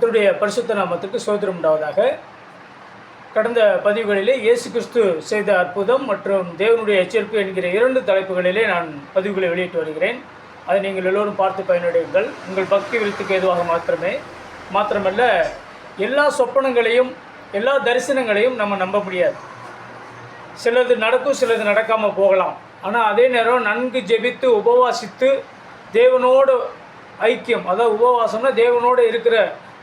கர்த்தருடைய பரிசுத்த நாமத்துக்கு ஸ்தோத்திரம் உண்டாவதாக. கடந்த பதிவுகளிலே இயேசு கிறிஸ்து செய்த அற்புதம் மற்றும் தேவனுடைய எச்சரிப்பு என்கிற 2 தலைப்புகளிலே நான் பதிவுகளை வெளியிட்டு வருகிறேன். அதை நீங்கள் எல்லோரும் பார்த்து பயனடையுங்கள். உங்கள் பக்தி விருத்திக்கு ஏதுவாக மாத்திரமல்ல, எல்லா சொப்பனங்களையும் எல்லா தரிசனங்களையும் நம்ம நம்ப முடியாது. சிலது நடக்கும், சிலது நடக்காமல் போகலாம். ஆனால் அதே நேரம் நன்கு ஜெபித்து உபவாசித்து தேவனோடு ஐக்கியம், அதாவது உபவாசம்னா தேவனோடு இருக்கிற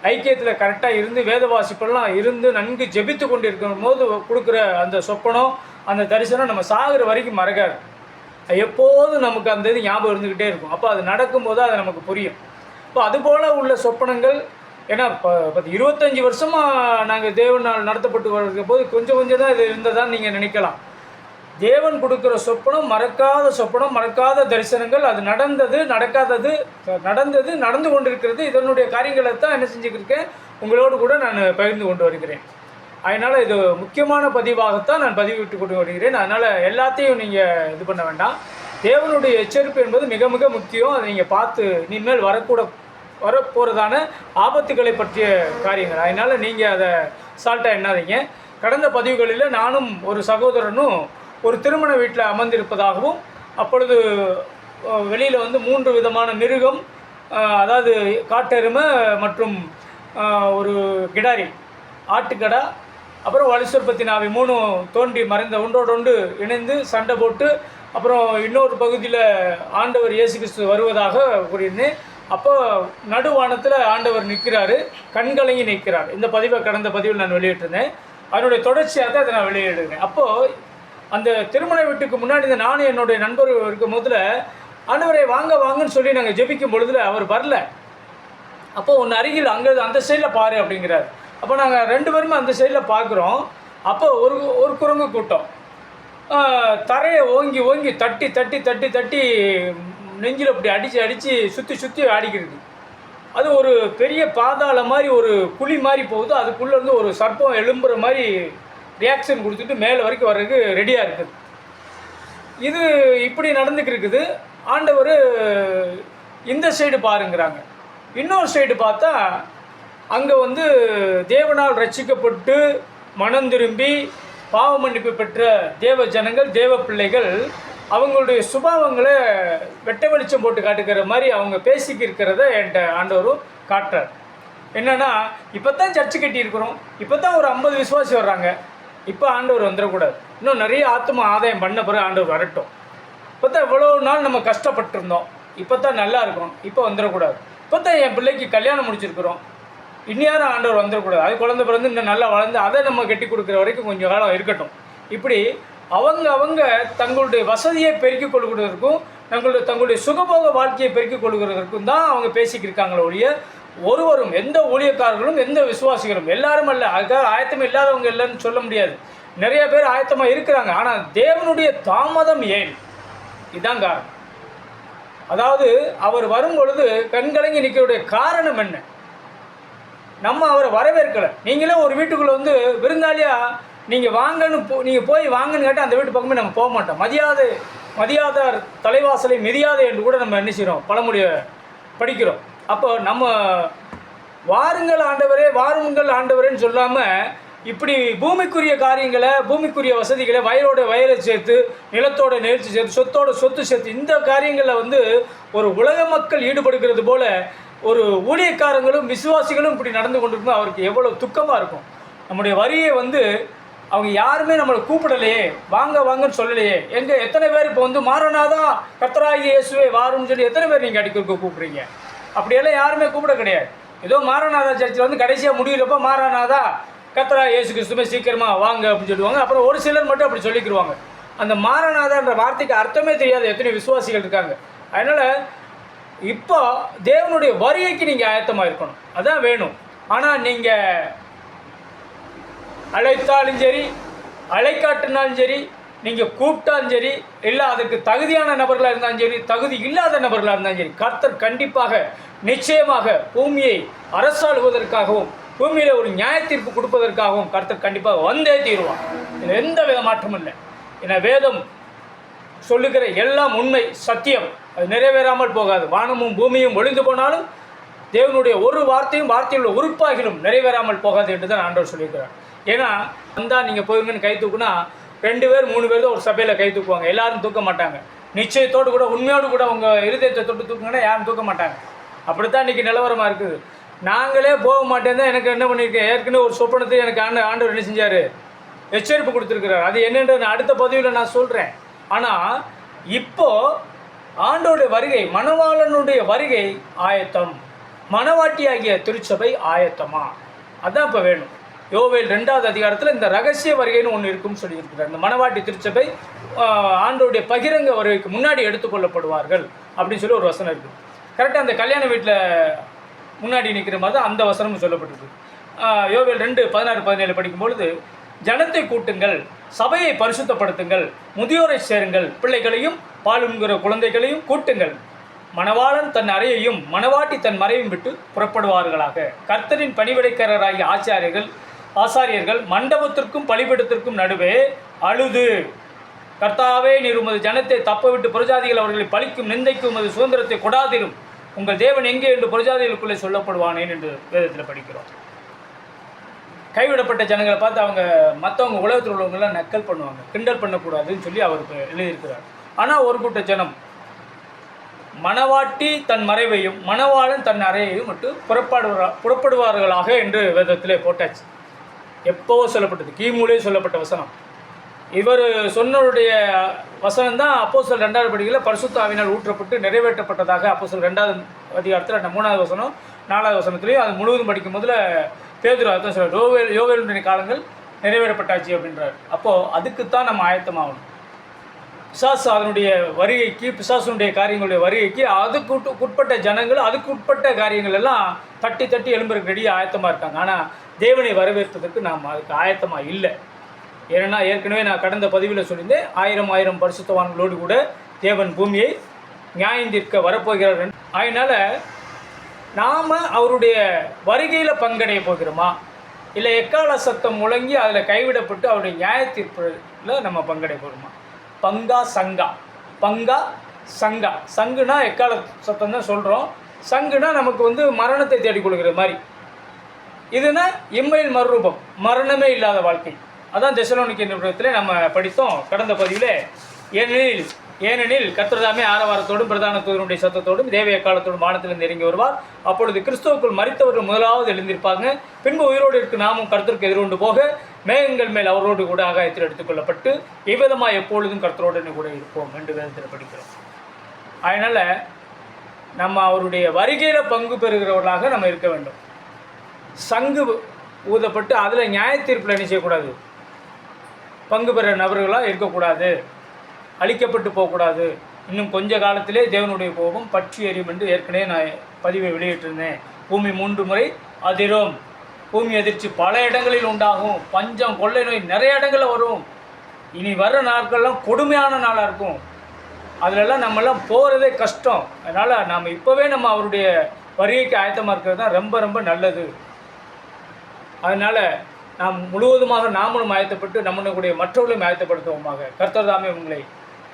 ஐக்கியத்தில் கரெக்டாக இருந்து வேத வாசிப்பெல்லாம் இருந்து நன்கு ஜெபித்து கொண்டு இருக்கும் போது கொடுக்குற அந்த சொப்பனம், அந்த தரிசனம் நம்ம சாகிற வரைக்கும் மறக்காது. எப்போதும் நமக்கு அந்த இது ஞாபகம் இருந்துக்கிட்டே இருக்கும். அப்போ அது நடக்கும்போது அது நமக்கு புரியும். இப்போ அதுபோல் உள்ள சொப்பனங்கள், ஏன்னா 25 வருஷமாக நாங்கள் தேவனால் நடத்தப்பட்டு வருகிற போது கொஞ்சம் தான் இது இருந்ததான்னு நீங்கள் நினைக்கலாம். தேவன் கொடுக்குற சொப்பனம் மறக்காத சொப்பனம், மறக்காத தரிசனங்கள். அது நடந்து கொண்டிருக்கிறது. இதனுடைய காரியங்களை தான் என்ன செஞ்சுக்கிருக்கேன், உங்களோடு கூட நான் பகிர்ந்து கொண்டு வருகிறேன். அதனால் இது முக்கியமான பதிவாகத்தான் நான் பதிவிட்டு கொண்டு வருகிறேன். அதனால் எல்லாத்தையும் நீங்கள் இது பண்ண வேண்டாம். தேவனுடைய எச்சரிப்பு என்பது மிக மிக முக்கியம். அதை நீங்கள் பார்த்து இனிமேல் வரப்போகிறதான ஆபத்துக்களை பற்றிய காரியங்கள். அதனால் நீங்கள் அதை சால்ட்டாக எண்ணாதீங்க. கடந்த பதிவுகளில் நானும் ஒரு சகோதரனும் ஒரு திருமண வீட்டில் அமர்ந்திருப்பதாகவும், அப்பொழுது வெளியில் 3 விதமான மிருகம், அதாவது காட்டெருமை மற்றும் ஒரு கிடாரி, ஆட்டுக்கடா, அப்புறம் வலிசுற்பத்தி நாவி 3 தோன்றி மறைந்த ஒன்றோடொன்று இணைந்து சண்டை போட்டு, அப்புறம் இன்னொரு பகுதியில் ஆண்டவர் இயேசு கிறிஸ்து வருவதாக கூறியிருந்தேன். அப்போ நடுவானத்தில் ஆண்டவர் நிற்கிறாரு, கண்கலங்கி நிற்கிறார். இந்த பதிவை கடந்த பதிவில் நான் வெளியிட்டிருந்தேன். அதனுடைய தொடர்ச்சியாக தான் அதை நான் வெளியிடுறேன். அப்போது அந்த திருமண வீட்டுக்கு முன்னாடி நானும் என்னுடைய நண்பர் இருக்கும் போதில் ஆண்டவரை வாங்கன்னு சொல்லி நாங்கள் ஜெபிக்கும் பொழுதுல அவர் வரல. அப்போது ஒன்று அருகில் அங்கே அந்த சைடில் பாரு அப்படிங்கிறார். அப்போ நாங்கள் 2 பேருமே அந்த சைடில் பார்க்குறோம். அப்போ ஒரு குரங்கு கூட்டம் தரையை ஓங்கி தட்டி நெஞ்சில் அப்படி அடித்து சுற்றி ஆடிக்கிறது. அது ஒரு பெரிய பாதாள மாதிரி ஒரு குழி மாதிரி போகுது. அதுக்குள்ளேருந்து ஒரு சர்ப்பம் எழும்புற மாதிரி ரியாக்ஷன் கொடுத்துட்டு மேலே வரைக்கும் வர்றதுக்கு ரெடியாக இருக்குது. இது இப்படி நடந்துக்கிட்டு இருக்குது. ஆண்டவர் இந்த சைடு பாருங்கிறாங்க. இன்னொரு சைடு பார்த்தா அங்கே தேவனால் ரட்சிக்கப்பட்டு மனம் திரும்பி பாவ மன்னிப்பு பெற்ற தேவ ஜனங்கள், தேவ பிள்ளைகள் அவங்களுடைய சுபாவங்களை வெட்ட வெளிச்சம் போட்டு காட்டுக்கிற மாதிரி அவங்க பேசிக்கிருக்கிறத என்கிட்ட ஆண்டவரும் காட்டுறார். என்னென்னா, இப்போ தான் சர்ச்சு கட்டியிருக்கிறோம், இப்போ தான் ஒரு 50 விசுவாசி வர்றாங்க, இப்போ ஆண்டவர் வந்துடக்கூடாது, இன்னும் நிறைய ஆத்மா ஆதாயம் பண்ண பிறகு ஆண்டவர் வரட்டும், இப்போ தான் இவ்வளோ நாள் நம்ம கஷ்டப்பட்டுருந்தோம், இப்போ தான் நல்லா இருக்கணும், இப்போ வந்துடக்கூடாது, இப்போ தான் என் பிள்ளைக்கு கல்யாணம் முடிச்சிருக்கிறோம், இன்னும் ஆண்டவர் வந்துடக்கூடாது, அது குழந்தை பிறந்து இன்னும் நல்லா வளர்ந்து அதை நம்ம கட்டி கொடுக்குற வரைக்கும் கொஞ்சம் காலம் இருக்கட்டும். இப்படி அவங்க தங்களுடைய வசதியை பெருக்கிக் கொள்கிறதற்கும் தங்களுடைய சுகபோக வாழ்க்கையை பெருக்கிக் கொள்கிறதற்கும் தான் அவங்க பேசிக்கிருக்காங்களே ஒழிய, ஒருவரும் எந்த ஊழியக்காரர்களும் எந்த விசுவாசிகளும் எல்லாரும் அல்ல. அதுக்காக ஆயத்தமாக இல்லாதவங்க இல்லைன்னு சொல்ல முடியாது. நிறைய பேர் ஆயத்தமாக இருக்கிறாங்க. ஆனால் தேவனுடைய தாமதம் ஏன்? இதுதான் காரணம். அதாவது அவர் வரும் பொழுது கண்கலங்கி நிற்கிறதுடைய காரணம் என்ன? நம்ம அவரை வரவேற்கலை. நீங்களே ஒரு வீட்டுக்குள்ளே விருந்தாளியாக நீங்கள் நீங்கள் போய் வாங்கன்னு கேட்டால் அந்த வீட்டு பக்கமே நம்ம போக மாட்டோம். மதியாதார் தலைவாசலை மிதியாதே என்று கூட நம்ம என்ன செய்கிறோம், பழமொழியை படிக்கிறோம். அப்போ நம்ம வாருங்கள் ஆண்டவரேன்னு சொல்லாமல் இப்படி பூமிக்குரிய காரியங்களை, பூமிக்குரிய வசதிகளை, வயலை சேர்த்து, நிலத்தோட நேர்ச்சி சேர்த்து, சொத்து சேர்த்து, இந்த காரியங்களில் ஒரு உலக மக்கள் ஈடுபடுகிறது போல் ஒரு ஊழியக்காரங்களும் விசுவாசிகளும் இப்படி நடந்து கொண்டிருக்கும். அவருக்கு எவ்வளோ துக்கமாக இருக்கும். நம்முடைய வரியை அவங்க யாருமே நம்மளை கூப்பிடலையே, வாங்கன்னு சொல்லலையே. எத்தனை பேர் இப்போ மாறனாதா கர்த்தராகிய இயேசுவே வாருன்னு சொல்லி எத்தனை பேர் நீங்கள் அடிக்க கூப்பிட்றீங்க? அப்படியெல்லாம் யாருமே கூப்பிட கிடையாது. ஏதோ மாரநாதா சர்ச்சில் கடைசியாக முடியலப்போ மாரநாதா கர்த்தரா இயேசு கிறிஸ்துவே சீக்கிரமாக வாங்க அப்படின்னு சொல்லுவாங்க. அப்புறம் ஒரு சிலர் மட்டும் அப்படி சொல்லிக்கிடுவாங்க. அந்த மாரநாதான்ற வார்த்தைக்கு அர்த்தமே தெரியாது எத்தனை விசுவாசிகள் இருக்காங்க. அதனால் இப்போ தேவனுடைய வருகைக்கு நீங்கள் ஆயத்தமாக இருக்கணும், அதான் வேணும். ஆனால் நீங்கள் அழைத்தாலும் சரி, அழைக்காட்டினாலும் சரி, நீங்கள் கூப்பிட்டாலும் சரி, இல்லை அதுக்கு தகுதியான நபர்களாக இருந்தாலும் சரி, தகுதி இல்லாத நபர்களாக இருந்தாலும் சரி, கர்த்தர் கண்டிப்பாக நிச்சயமாக பூமியை அரசாளுவதற்காகவும் பூமியில் ஒரு நியாய தீர்ப்பு கொடுப்பதற்காகவும் கர்த்தர் கண்டிப்பாக வந்தே தீருவான். இதில் எந்த வித மாற்றமும் இல்லை. ஏன்னா வேதம் சொல்லுகிற எல்லாம் உண்மை, சத்தியம். அது நிறைவேறாமல் போகாது. வானமும் பூமியும் ஒழிந்து போனாலும் தேவனுடைய ஒரு வார்த்தையும் வார்த்தையுள்ள உறுப்பாகிலும் நிறைவேறாமல் போகாது என்று தான் ஆண்டவர் சொல்லியிருக்கிறார். ஏன்னா வந்தால் நீங்கள் போயிருங்கன்னு கை தூக்குனா 2 பேர் 3 பேர் தான் ஒரு சபையில் கை தூக்குவாங்க, எல்லாரும் தூக்க மாட்டாங்க. நிச்சயத்தோடு கூட உண்மையோடு கூட உங்கள் இருதயத்தை தொட்டு தூக்குங்கன்னா யாரும் தூக்க மாட்டாங்க. அப்படித்தான் இன்றைக்கி நிலவரமாக இருக்குது. நாங்களே போக மாட்டேன் தான் எனக்கு என்ன பண்ணியிருக்கேன், ஏற்கனவே ஒரு சொப்பனத்தை எனக்கு ஆண்டவர் என்ன செஞ்சார், எச்சரிப்பு கொடுத்துருக்கிறார். அது என்னென்று நான் அடுத்த பதிவில் நான் சொல்கிறேன். ஆனால் இப்போது ஆண்டோடைய வருகை, மணவாளனுடைய வருகை ஆயத்தம், மணவாட்டியாகிய திருச்சபை ஆயத்தமா, அதுதான் இப்போ வேணும். யோவேல் 2வது அதிகாரத்தில் இந்த ரகசிய வருகைன்னு ஒன்று இருக்குன்னு சொல்லியிருக்கிறார். இந்த மணவாட்டி திருச்சபை ஆண்டோடைய பகிரங்க வருகைக்கு முன்னாடி எடுத்துக்கொள்ளப்படுவார்கள் அப்படின்னு சொல்லி ஒரு வசனம் இருக்குது. கரெக்டாக அந்த கல்யாண வீட்டில் முன்னாடி நிற்கிற மாதிரி தான் அந்த வசனமும் சொல்லப்பட்டிருக்கு. யோவேல் 2:16-17 படிக்கும்பொழுது, ஜனத்தை கூட்டுங்கள், சபையை பரிசுத்தப்படுத்துங்கள், முதியோரை சேருங்கள், பிள்ளைகளையும் பாலுங்கிற குழந்தைகளையும் கூட்டுங்கள். மணவாளன் தன் அறையையும் மணவாட்டி தன் மறையும் விட்டு புறப்படுவார்களாக. கர்த்தரின் பணிவிடைக்காரராகிய ஆசாரியர்கள் மண்டபத்திற்கும் பலிபீடத்திற்கும் நடுவே அழுது, கர்த்தாவே நீர் உமது ஜனத்தை தப்ப விட்டு புறஜாதிகள் அவர்களை பழிக்கும் நிந்தைக்கும் உமது சுதந்திரத்தை கொடாதிரும், உங்கள் தேவன் எங்கே என்று புறஜாதிகளுக்குள்ளே சொல்லப்படுவானேன் என்று வேதத்தில் படிக்கிறோம். கைவிடப்பட்ட ஜனங்களை பார்த்து அவங்க மற்றவங்க உலகத்தில் உள்ளவங்களாம் நக்கல் பண்ணுவாங்க, கிண்டல் பண்ணக்கூடாதுன்னு சொல்லி அவருக்கு எழுதியிருக்கிறார். ஆனால் ஒரு கூட்ட ஜனம் மணவாட்டி தன் மறைவையும் மணவாளன் தன் அறையையும் மட்டும் புறப்படுவார்களாக என்று வேதத்திலே போட்டாச்சு. எப்போவோ சொல்லப்பட்டது, கிமுலே சொல்லப்பட்ட வசனம். இவர் சொன்னவருடைய வசனம் தான் அப்போஸ்தலர் 2வது படிக்கையில் பரிசுத்த ஆவியினால் ஊற்றப்பட்டு நிறைவேற்றப்பட்டதாக அப்போஸ்தலர் 2வது அதிகாரத்தில் 3வது வசனம் 4வது வசனத்துலேயும் அது முழுவதும் படிக்கும் போதில் பேதுரு அர்த்தம் சொல்கிறார், யோவேலுடைய காலங்கள் நிறைவேறப்பட்டாச்சு அப்படின்றார். அப்போது அதுக்குத்தான் நம்ம ஆயத்தமாகணும். பிசாசு அதனுடைய வருகைக்கு, பிசாசுனுடைய காரியங்களுடைய வருகைக்கு அதுக்குட்பட்ட ஜனங்கள், அதுக்குட்பட்ட காரியங்கள் எல்லாம் தட்டி தட்டி எழும்புறதுக்கு ரெடியாக ஆயத்தமாக இருக்காங்க. ஆனால் தேவனை வரவேற்பதற்கு நாம் அதுக்கு ஆயத்தமாக இல்லை. ஏன்னா ஏற்கனவே நான் கடந்த பதிவில் சொல்லியிருந்தேன், 1000 பரிசுத்தவான்களோடு கூட தேவன் பூமியை நியாயந்தீர்க்க வரப்போகிறார். அதனால் நாம் அவருடைய வருகையில் பங்கடைய போகிறோமா, இல்லை எக்கால சத்தம் முழங்கி அதில் கைவிடப்பட்டு அவருடைய நியாயத்தீர்ப்பில் நம்ம பங்கடைய போகிறோமா? பங்கா சங்கா. சங்குனா எக்கால சத்தம் தான் சொல்கிறோம். சங்குனா நமக்கு மரணத்தை தேடிக்கொள்கிற மாதிரி. இதுனா இம்மையில் மறுரூபம், மரணமே இல்லாத வாழ்க்கை. அதான் தெசலோனிக்கே நிருபத்தில் நம்ம படித்தோம் கடந்த பதிவில். ஏனெனில் கர்த்தர்தாமே ஆரவாரத்தோடும் பிரதான தூதனுடைய சத்தத்தோடும் தேவ எக்காலத்தோடும் வானத்திலிருந்து இறங்கி வருவார். அப்பொழுது கிறிஸ்துவுக்குள் மரித்தவர்கள் முதலாவது எழுந்திருப்பாங்க. பின்பு உயிரோடு இருக்க நாமும் கர்த்தருக்கு எதிர்கொண்டு போக மேகங்கள் மேல் அவரோடு கூட ஆகாயத்தில் எடுத்துக்கொள்ளப்பட்டு இவ்விதமாக எப்பொழுதும் கர்த்தரோடு கூட இருப்போம் என்று வேதத்தில் படிக்கிறோம். அதனால் நம்ம அவருடைய வருகையில் பங்கு பெறுகிறவர்களாக நம்ம இருக்க வேண்டும். சங்கு ஊதப்பட்டு அதில் நியாயத்தீர்ப்பில் என்ன செய்யக்கூடாது, பங்கு பெற நபர்களாக இருக்கக்கூடாது, அழிக்கப்பட்டு போகக்கூடாது. இன்னும் கொஞ்ச காலத்திலே தேவனுடைய கோபம் பற்றி எறியும் என்று ஏற்கனவே நான் பதிவை வெளியிட்டிருந்தேன். பூமி 3 முறை அதிரும். பூமி அதிர்ச்சி பல இடங்களில் உண்டாகும். பஞ்சம், கொள்ளை நோய் நிறைய இடங்களில் வரும். இனி வர்ற நாட்கள்லாம் கொடுமையான நாளாக இருக்கும். அதிலெல்லாம் நம்மெல்லாம் போகிறதே கஷ்டம். அதனால் நாம் இப்போவே நம்ம அவருடைய வருகைக்கு ஆயத்தமாக இருக்கிறது தான் ரொம்ப ரொம்ப நல்லது. அதனால் நாம் முழுவதுமாக நாமளும் ஆயத்தப்பட்டு நம்மளுடைய மற்றவர்களையும் ஆயத்தப்படுத்துவோமாக. கர்த்தர் தாமே உங்களை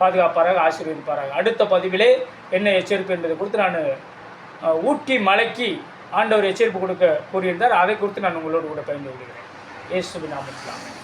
பாதுகாப்பாராக, ஆசீர்வதிப்பாராக. அடுத்த பதிவிலே என்ன எச்சரிப்பு என்பதை குறித்து நான் ஊட்டி மலைக்கு ஆண்டவர் எச்சரிப்பு கொடுக்க கூறியிருந்தார். அதை குறித்து நான் உங்களோடு கூட பகிர்ந்து கொள்கிறேன். இயேசுவின் நாமத்தில்.